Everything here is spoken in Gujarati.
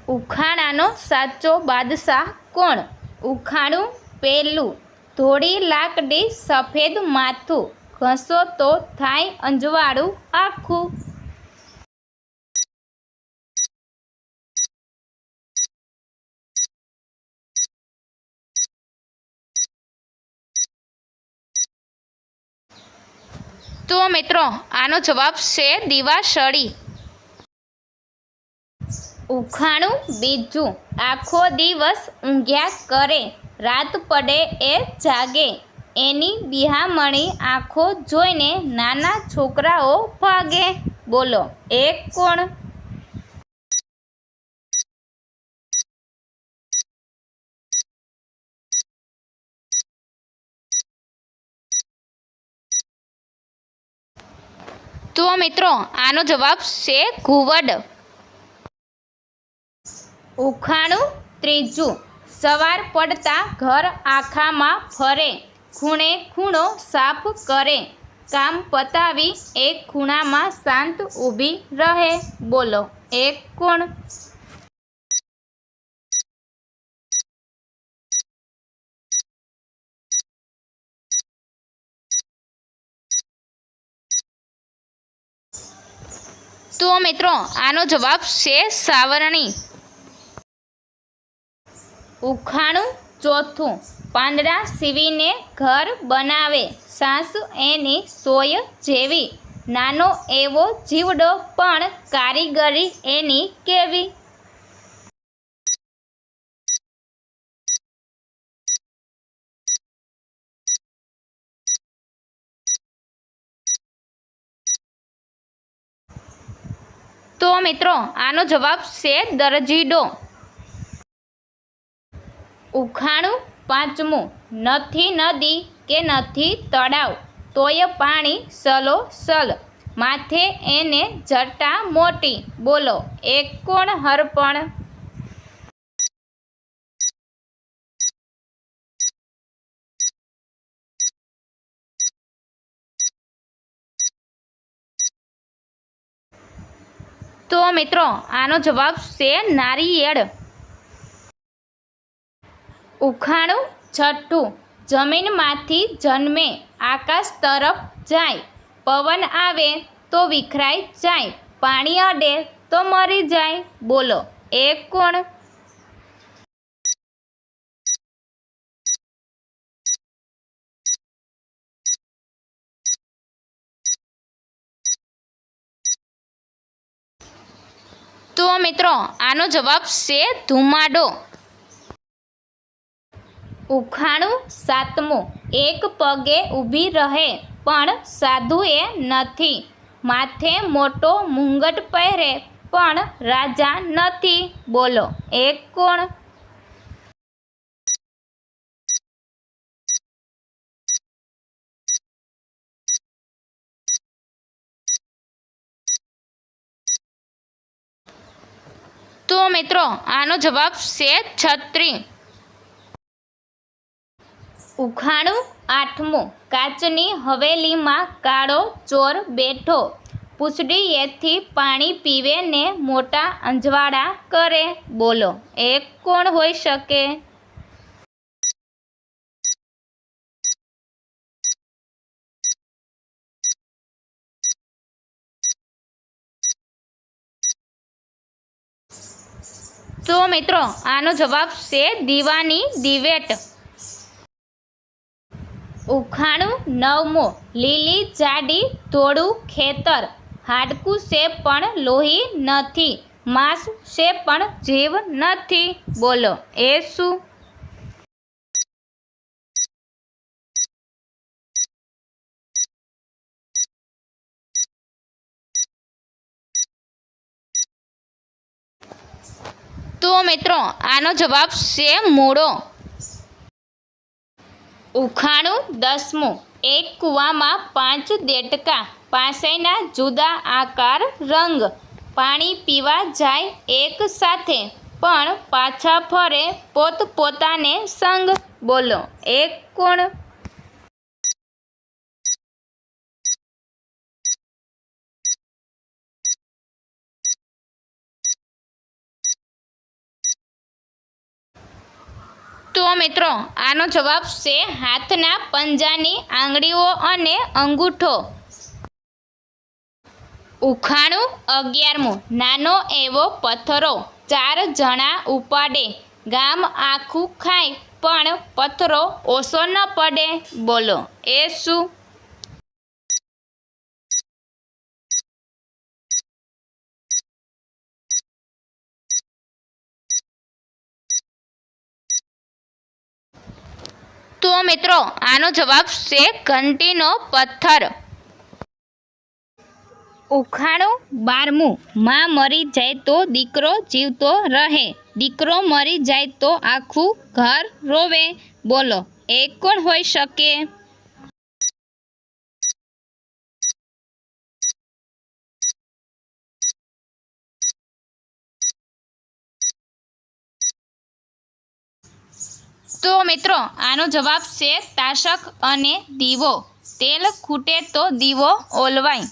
ઉખાણાનો સાચો બાદશાહ કોણ? ઉખાણું પહેલું. ધોળી લાકડી સફેદ માથું, ઘસો તો થાય અંજવાળું આખું. તો મિત્રો આનો જવાબ છે દીવાસળી. ઉખાણું બીજું. આખો દિવસ ઊંઘ્યા કરે, રાત પડે એ જાગે, એની બિહામણી આંખો જોઈને નાના છોકરાઓ ભાગે. બોલો એ કોણ? તો મિત્રો આનો જવાબ છે ઘુવડ. ઉખાણું ત્રીજું. સવાર પડતા ઘર આખામાં ફરે, ખૂણે ખૂણો સાફ કરે, કામ પતાવી એક ખૂણામાં શાંત ઊભી રહે. બોલો એ કોણ? તો મિત્રો આનો જવાબ છે સાવરણી. ઉખાણું ચોથું. પાંદડા સીવીને ઘર બનાવે, સાસ એની સોય જેવી, નાનો એવો જીવડો પણ કારીગરી એની કેવી. તો મિત્રો આનો જવાબ છે દરજીડો. ઉખાણું પાંચમું. નથી નદી કે નથી તળાવ, તોય પાણી સલો સલ, માથે એને જટા મોટી. બોલો એ કોણ હરપણ? તો મિત્રો આનો જવાબ છે નારિયેળ. ઉખાણું છઠ્ઠું. જમીનમાંથી જન્મે, આકાશ તરફ જાય, પવન આવે તો વિખરાઈ જાય, પાણી અડે તો મરી જાય. બોલો એ કોણ? તો મિત્રો આનો જવાબ છે ધુમાડો. ઉખાણું સાતમું. એક પગે ઊભી રહે પણ સાધુએ નથી, માથે મોટો મુંગટ પહેરે પણ રાજા નથી. બોલો એ કોણ? તો મિત્રો આનો જવાબ છે છત્રી. ઉખાણું આઠમું. કાચની હવેલીમાં કાળો ચોર બેઠો, પૂંછડીએથી પાણી પીવે ને મોટા અંજવાળા કરે. બોલો એ કોણ હોઈ શકે? તો મિત્રો આનો જવાબ છે દીવાની દિવેટ. ઉખાણું નવમું. લીલી જાડી ધોળું ખેતર, હાડકું છે પણ લોહી નથી, માંસ છે પણ જીવ નથી. બોલો એ શું? તો મિત્રો આનો જવાબ છે મૂળો. ઉખાણું દસમું. એક કૂવામાં 5 દેડકા, પાંસેયના જુદા આકાર રંગ, પાણી પીવા જાય એક સાથે પણ પાછા ફરે પોતપોતાને સંગ. બોલો એ કોણ? તો મિત્રો આનો જવાબ છે હાથના પંજાની આંગળીઓ અને અંગૂઠો. ઉખાણું 11મું. નાનો એવો પથ્થરો 4 જણા ઉપાડે, ગામ આખું ખાય પણ પથ્થરો ઓછો ન પડે. બોલો એ શું? તો મિત્રો આનો જવાબ છે ઘંટીનો પથ્થર. ઉખાણું 12મું. માં મરી જાય તો દીકરો જીવતો રહે, દીકરો મરી જાય તો આખું ઘર રોવે. બોલો એ કોણ હોઈ શકે? તો મિત્રો આનો જવાબ છે તાશક અને દીવો. તેલ ખૂટે તો દીવો ઓલવાય.